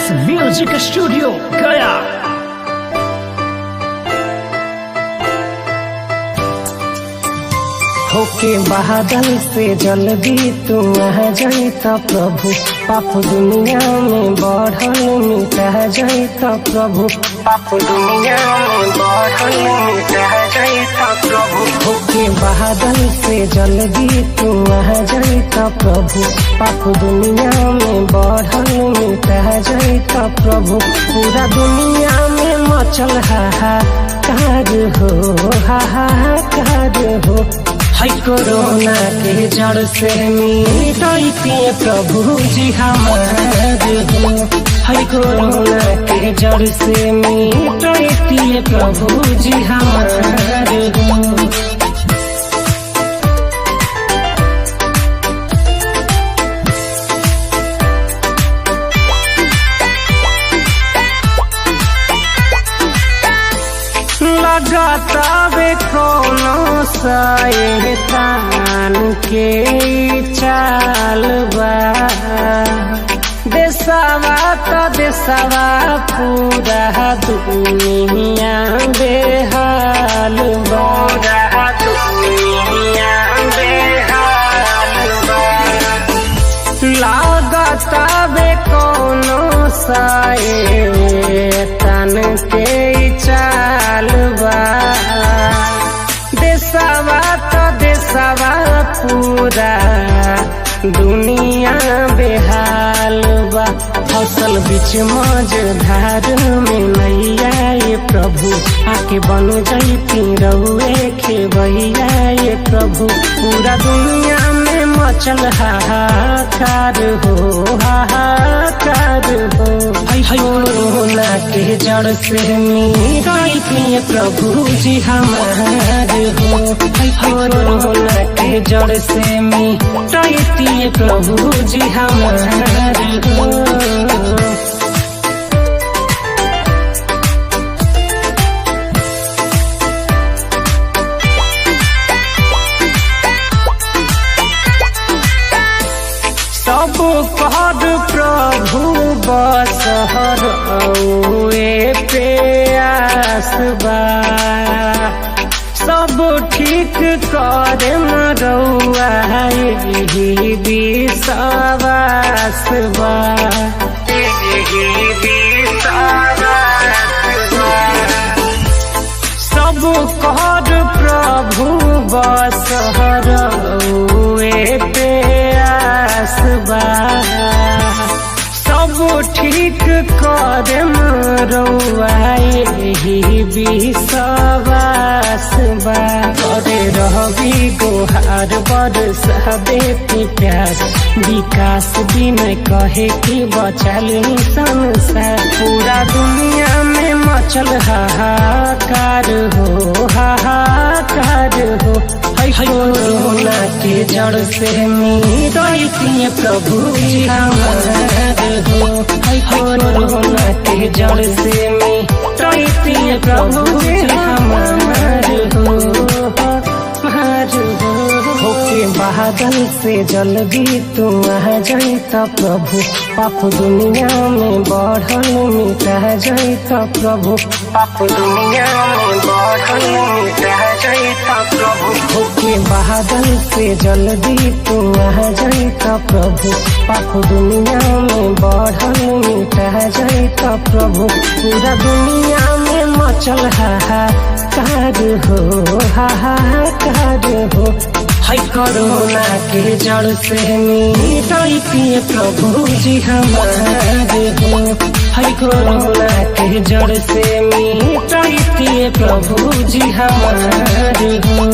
Max music studio गया। होके बादल से जल्दी तू आ जाई त प्रभु, पाप दुनिया में बढ़ल मिटा जाई त प्रभु, पाप दुनिया में बढ़ल मिटा जाई त प्रभु। होके बादल से जल्दी तू आ जाई त प्रभु, पाप दुनिया में बढ़ल मिटा जाई त प्रभु। पूरा दुनिया में मचल हाहाकार हो, हाहाकार हो। है कोरोना के जड़ से मिटाइए प्रभु जी हमार हो, है कोरोना के जड़ से मिटाइए प्रभु जी हमार हो। लगातार कोनो शैतान के चाल बा, देशवा त देशवा पूरा दुनिया बेहाल बा, दुनिया बेहाल बा। लगातार कोनो शैतान के चाल बा, देशवा तो देशवा पूरा दुनिया बेहाल बा। फसल बीच मझधार में नैया ये प्रभु, आके बन जैती रहुए खेबैया ये प्रभु। पूरा दुनिया में मचल हाहाकार हो, हाहाकार हो। कोरोना के जड़ से मिटाइए प्रभु जी हमार हो, कोरोना के जड़ से मिटाइए प्रभु जी हमार हो। सब पद प्रभु बसहर प्यास बा, सब ठीक करे मरौआ यही विश्वास बा, सब पद प्रभु बसहर प्यास बा, सब ठीक करे मरौआ यही विश्वास बा। करे रहबी गोहार बरसा देती प्यार, विकास बिना कहे कि बचल संसार। पूरा दुनिया में मचल हाहाकार हो, हाहाकार हो। कोरोना के जड़ से मिटाइए प्रभु जी हमार हो, कोरोना के जड़ से मिटाइए प्रभु जी हमार हो, हमार हो। होके बादल से जल्दी तू आ जाई त प्रभु, पाप दुनिया में बढ़ल मिटा जाई त प्रभु, पाप दुनिया में बढ़ल मिटा जाई त प्रभु। होके बादल से जल्दी तू आ जाई त प्रभु, पाप दुनिया में बढ़ल मिटा जाई त प्रभु। पूरा दुनिया में मचल हाहाकार हो, हाहाकार हो। है कोरोना के जड़ से मिटाइए प्रभु जी हमार हो, है कोरोना के जड़ से मिटाइए प्रभु जी हमार हो।